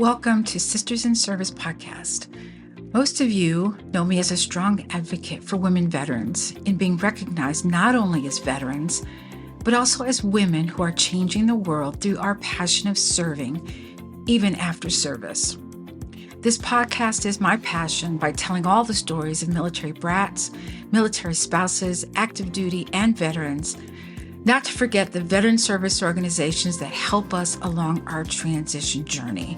Welcome to Sisters in Service podcast. Most of you know me as a strong advocate for women veterans in being recognized not only as veterans, but also as women who are changing the world through our passion of serving, even after service. This podcast is my passion by telling all the stories of military brats, military spouses, active duty, and veterans, not to forget the veteran service organizations that help us along our transition journey.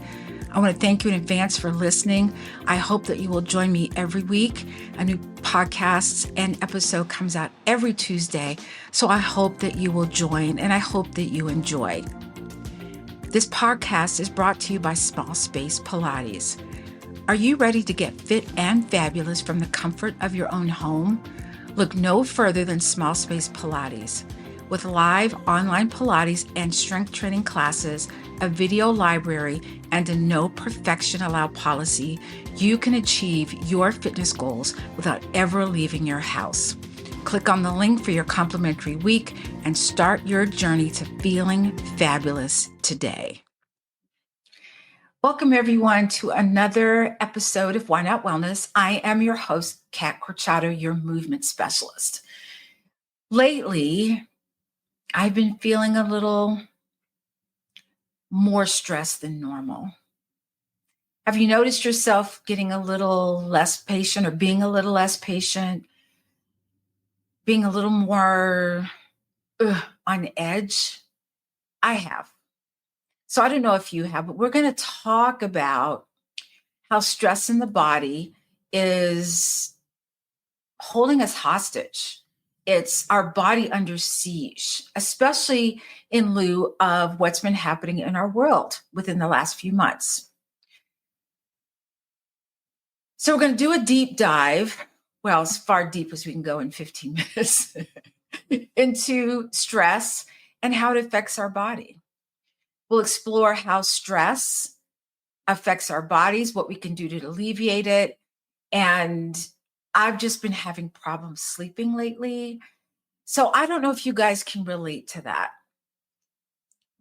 I want to thank you in advance for listening. I hope that you will join me every week. A new podcast and episode comes out every Tuesday. So I hope that you will join and I hope that you enjoy. This podcast is brought to you by Small Space Pilates. Are you ready to get fit and fabulous from the comfort of your own home? Look no further than Small Space Pilates. With live online Pilates and strength training classes, a video library, and a no perfection allowed policy, you can achieve your fitness goals without ever leaving your house. Click on the link for your complimentary week and start your journey to feeling fabulous today. Welcome everyone to another episode of Why Not Wellness. I am your host, Kat Corchado, your movement specialist. Lately, I've been feeling a little more stressed than normal. Have you noticed yourself getting a little less patient or being a little less patient, being a little more on edge? I have. So I don't know if you have, but we're going to talk about how stress in the body is holding us hostage. It's our body under siege, especially in lieu of what's been happening in our world within the last few months. So we're going to do a deep dive, well, as far deep as we can go in 15 minutes, into stress and how it affects our body. We'll explore how stress affects our bodies, what we can do to alleviate it. And I've just been having problems sleeping lately. So I don't know if you guys can relate to that.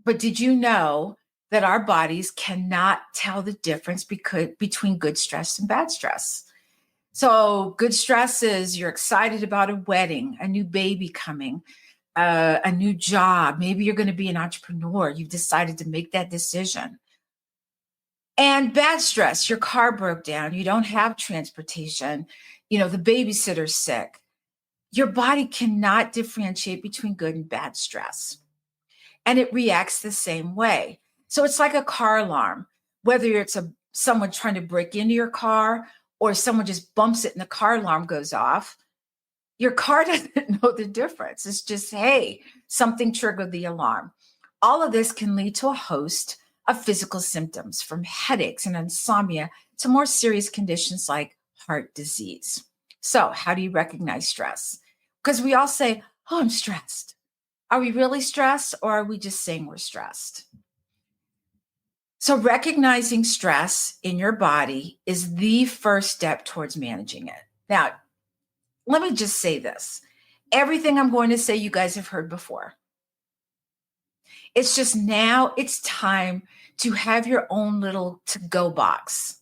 But did you know that our bodies cannot tell the difference between good stress and bad stress? So good stress is you're excited about a wedding, a new baby coming, a new job. Maybe you're going to be an entrepreneur. You've decided to make that decision. And bad stress, your car broke down. You don't have transportation. The babysitter's sick. Your body cannot differentiate between good and bad stress. And it reacts the same way. So it's like a car alarm, whether it's someone trying to break into your car or someone just bumps it and the car alarm goes off. Your car doesn't know the difference. It's just, hey, something triggered the alarm. All of this can lead to a host of physical symptoms, from headaches and insomnia to more serious conditions like heart disease. So how do you recognize stress? Because we all say, oh, I'm stressed. Are we really stressed, or are we just saying we're stressed? So recognizing stress in your body is the first step towards managing it. Now, let me just say this. Everything I'm going to say, you guys have heard before. It's just now it's time to have your own little to-go box.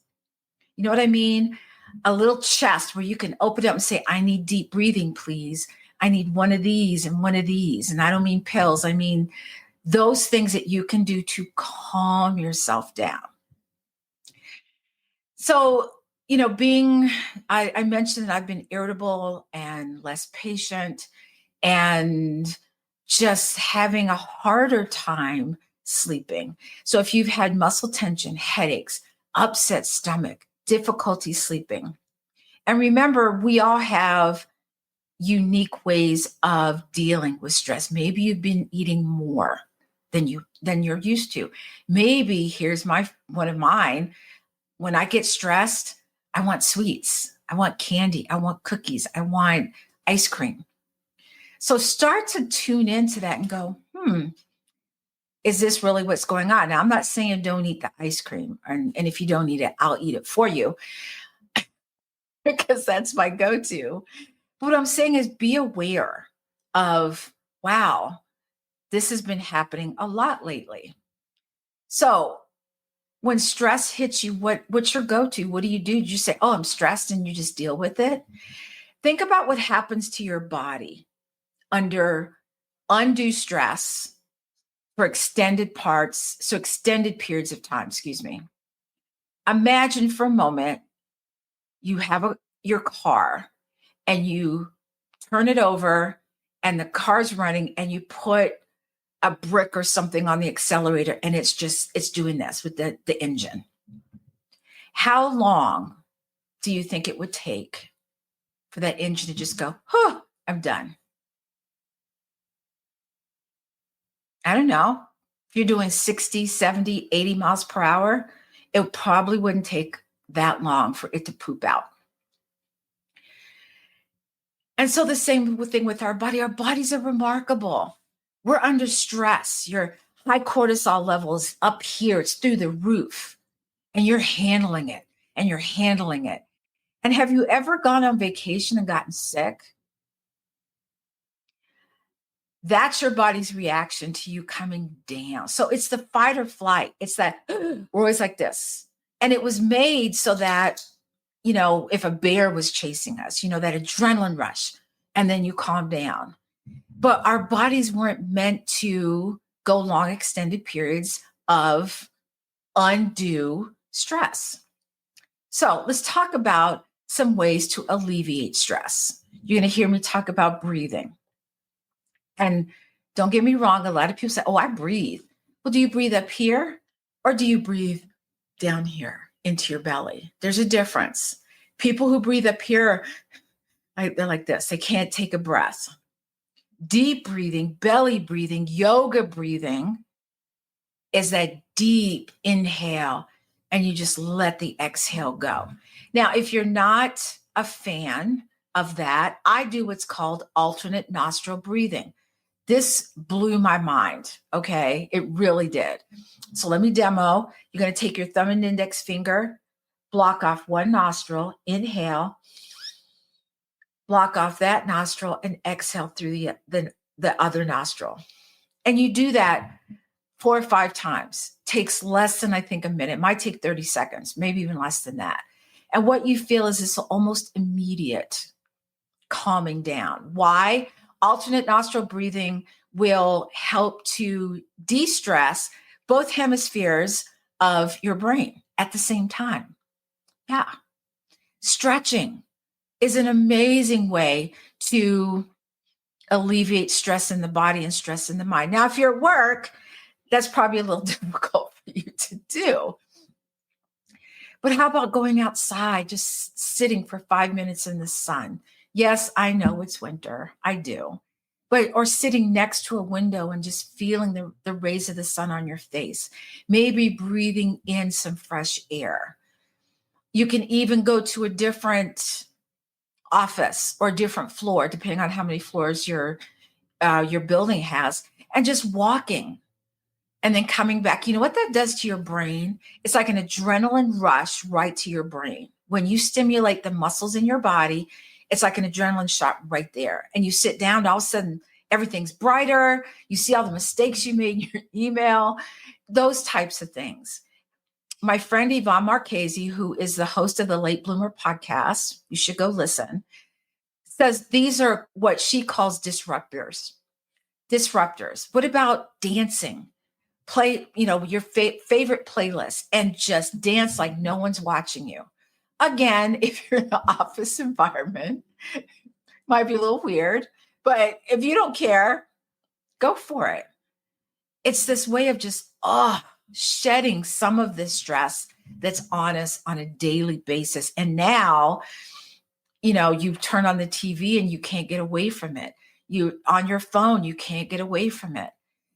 You know what I mean? A little chest where you can open it up and say, I need deep breathing, please. I need one of these and one of these. And I don't mean pills. I mean those things that you can do to calm yourself down. So, I mentioned that I've been irritable and less patient and just having a harder time sleeping. So if you've had muscle tension, headaches, upset stomach, difficulty sleeping, and remember, we all have unique ways of dealing with stress. Maybe you've been eating more than you're used to. Maybe here's one of mine. When I get stressed, I want sweets. I want candy. I want cookies. I want ice cream. So start to tune into that and go, is this really what's going on? Now, I'm not saying don't eat the ice cream. And if you don't eat it, I'll eat it for you because that's my go-to. But what I'm saying is be aware of, wow, this has been happening a lot lately. So When stress hits you, what's your go-to? What do? Do you say, oh, I'm stressed, and you just deal with it? Think about what happens to your body under undue stress for extended periods of time, excuse me. Imagine for a moment you have your car and you turn it over and the car's running and you put a brick or something on the accelerator and it's doing this with the engine. How long do you think it would take for that engine to just go, oh, I'm done? I don't know. If you're doing 60, 70, 80 miles per hour, it probably wouldn't take that long for it to poop out. And so the same thing with our body. Our bodies are remarkable. We're under stress. Your high cortisol levels up here, it's through the roof, and you're handling it and you're handling it. And have you ever gone on vacation and gotten sick? That's your body's reaction to you coming down. So it's the fight or flight. It's that we're always like this. And it was made so that, if a bear was chasing us, that adrenaline rush, and then you calm down. But our bodies weren't meant to go long extended periods of undue stress. So let's talk about some ways to alleviate stress. You're going to hear me talk about breathing. And don't get me wrong, a lot of people say, oh, I breathe. Well, do you breathe up here or do you breathe down here into your belly? There's a difference. People who breathe up here, they're like this. They can't take a breath. Deep breathing, belly breathing, yoga breathing is that deep inhale and you just let the exhale go. Now, if you're not a fan of that, I do what's called alternate nostril breathing. This blew my mind, okay? It really did. So let me demo. You're going to take your thumb and index finger, block off one nostril, inhale, block off that nostril, and exhale through the other nostril. And you do that 4 or 5 times. Takes less than, I think, a minute. It might take 30 seconds, maybe even less than that. And what you feel is this almost immediate calming down. Why? Alternate nostril breathing will help to de-stress both hemispheres of your brain at the same time. Yeah. Stretching is an amazing way to alleviate stress in the body and stress in the mind. Now, if you're at work, that's probably a little difficult for you to do. But how about going outside, just sitting for 5 minutes in the sun? Yes, I know it's winter. I do. Or sitting next to a window and just feeling the rays of the sun on your face. Maybe breathing in some fresh air. You can even go to a different office or a different floor, depending on how many floors your building has, and just walking and then coming back. You know what that does to your brain? It's like an adrenaline rush right to your brain. When you stimulate the muscles in your body, it's like an adrenaline shot right there. And you sit down, all of a sudden, everything's brighter. You see all the mistakes you made in your email, those types of things. My friend Yvonne Marchese, who is the host of the Late Bloomer podcast, you should go listen, says these are what she calls disruptors. What about dancing? Play, your favorite playlist and just dance like no one's watching you. Again, if you're in an office environment, might be a little weird, but if you don't care, go for it. It's this way of just, shedding some of this stress that's on us on a daily basis. And now, you turn on the TV and you can't get away from it. You on your phone, you can't get away from it.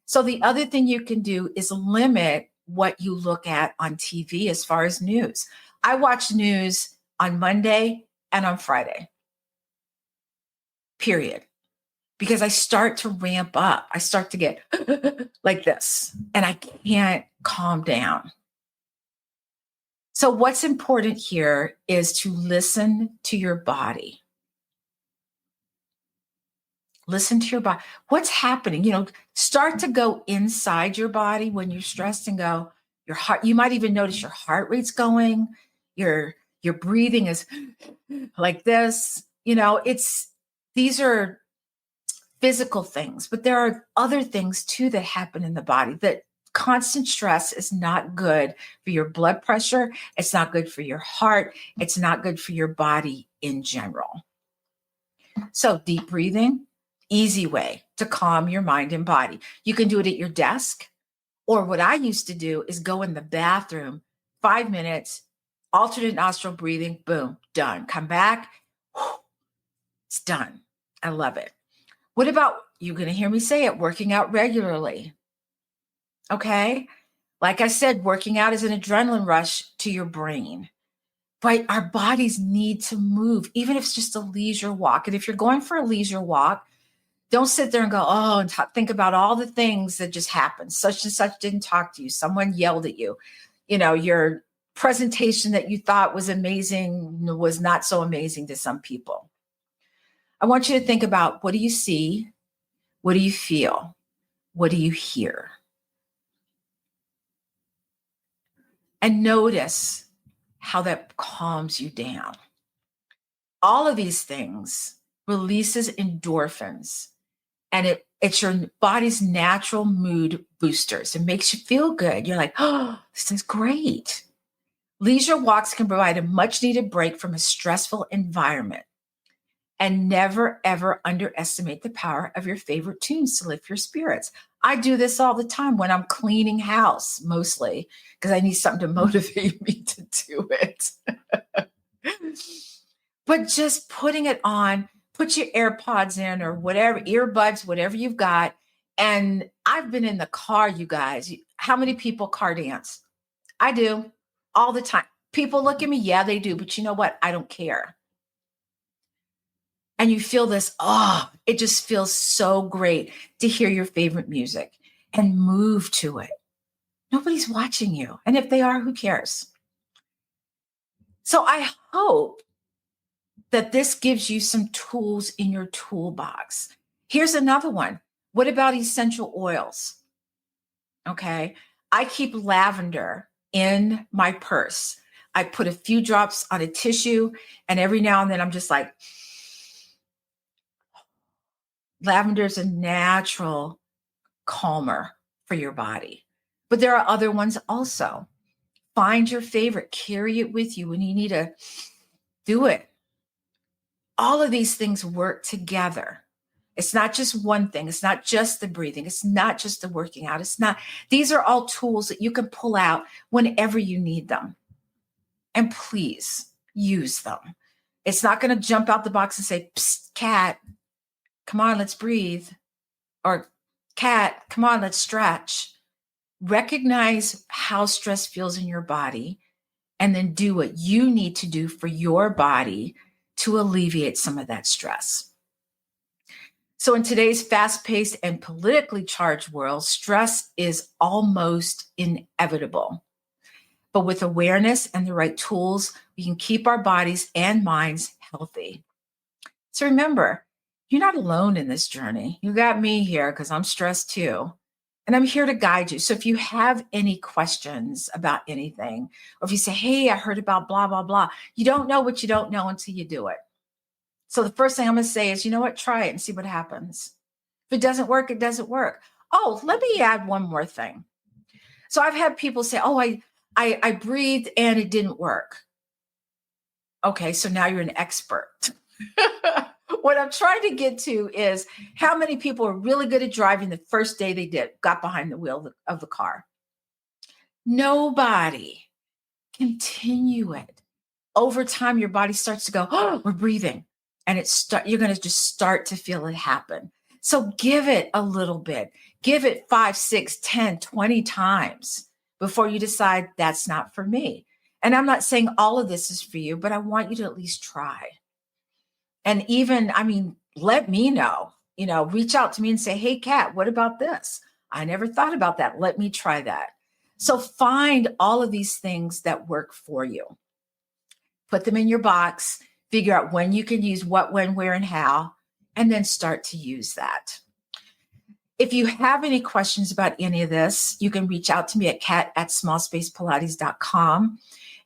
So the other thing you can do is limit what you look at on TV as far as news. I watch news on Monday and on Friday, period. Because I start to ramp up. I start to get like this, and I can't calm down. So what's important here is to listen to your body. Listen to your body. What's happening? Start to go inside your body when you're stressed and go, Your heart, you might even notice your heart rate's going, your breathing is like this. These are physical things, but there are other things too that happen in the body. That constant stress is not good for your blood pressure. It's not good for your heart. It's not good for your body in general. So deep breathing, easy way to calm your mind and body. You can do it at your desk, or what I used to do is go in the bathroom, 5 minutes, alternate nostril breathing, boom, done. Come back, it's done. I love it. What about, you're going to hear me say it, working out regularly? Okay. Like I said, working out is an adrenaline rush to your brain, but our bodies need to move, even if it's just a leisure walk. And if you're going for a leisure walk, don't sit there and go, oh, and think about all the things that just happened. Such and such didn't talk to you. Someone yelled at you. Your presentation that you thought was amazing was not so amazing to some people. I want you to think about, what do you see? What do you feel? What do you hear? And notice how that calms you down. All of these things releases endorphins, and it's your body's natural mood boosters. It makes you feel good. You're like, oh, this is great. Leisure walks can provide a much needed break from a stressful environment. And never, ever underestimate the power of your favorite tunes to lift your spirits. I do this all the time when I'm cleaning house, mostly because I need something to motivate me to do it. But just putting it on, put your AirPods in or whatever, earbuds, whatever you've got. And I've been in the car, you guys. How many people car dance? I do all the time. People look at me. Yeah, they do. But you know what? I don't care. And you feel this, it just feels so great to hear your favorite music and move to it. Nobody's watching you. And if they are, who cares? So I hope that this gives you some tools in your toolbox. Here's another one. What about essential oils? Okay. I keep lavender in my purse. I put a few drops on a tissue, and every now and then I'm just like, lavender is a natural calmer for your body. But there are other ones also. Find your favorite, carry it with you when you need to do it. All of these things work together. It's not just one thing. It's not just the breathing. It's not just the working out. These are all tools that you can pull out whenever you need them. And please use them. It's not going to jump out the box and say, psst, cat, come on, let's breathe. Or cat, come on, let's stretch. Recognize how stress feels in your body, and then do what you need to do for your body to alleviate some of that stress. So in today's fast-paced and politically charged world, stress is almost inevitable. But with awareness and the right tools, we can keep our bodies and minds healthy. So remember, you're not alone in this journey. You got me here because I'm stressed too. And I'm here to guide you. So if you have any questions about anything, or if you say, hey, I heard about blah, blah, blah, you don't know what you don't know until you do it. So the first thing I'm going to say is, you know what? Try it and see what happens. If it doesn't work, it doesn't work. Oh, let me add one more thing. So I've had people say, oh, I breathed and it didn't work. Okay, so now you're an expert. What I'm trying to get to is, how many people are really good at driving the first day they got behind the wheel of the car? Nobody. Continue it. Over time, your body starts to go, oh, we're breathing. And you're going to just start to feel it happen. So give it a little bit. Give it 5, 6, 10, 20 times before you decide that's not for me. And I'm not saying all of this is for you, but I want you to at least try. And even, let me know, reach out to me and say, hey, Kat, what about this? I never thought about that. Let me try that. So find all of these things that work for you. Put them in your box, figure out when you can use what, when, where, and how, and then start to use that. If you have any questions about any of this, you can reach out to me at kat@smallspacepilates.com.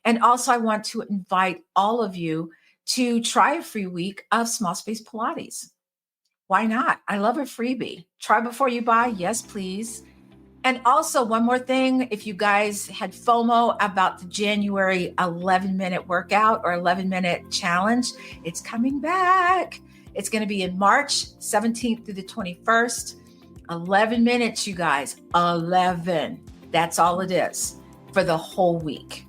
And also, I want to invite all of you to try a free week of Small Space Pilates. Why not? I love a freebie. Try before you buy. Yes, please. And also, one more thing, if you guys had FOMO about the January 11-minute workout or 11-minute challenge, it's coming back. It's going to be in March 17th through the 21st. 11 minutes, you guys. 11. That's all it is for the whole week.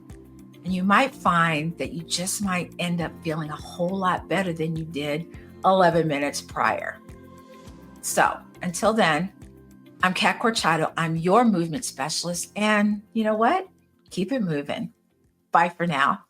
And you might find that you just might end up feeling a whole lot better than you did 11 minutes prior. So until then, I'm Kat Corchado. I'm your movement specialist. And you know what? Keep it moving. Bye for now.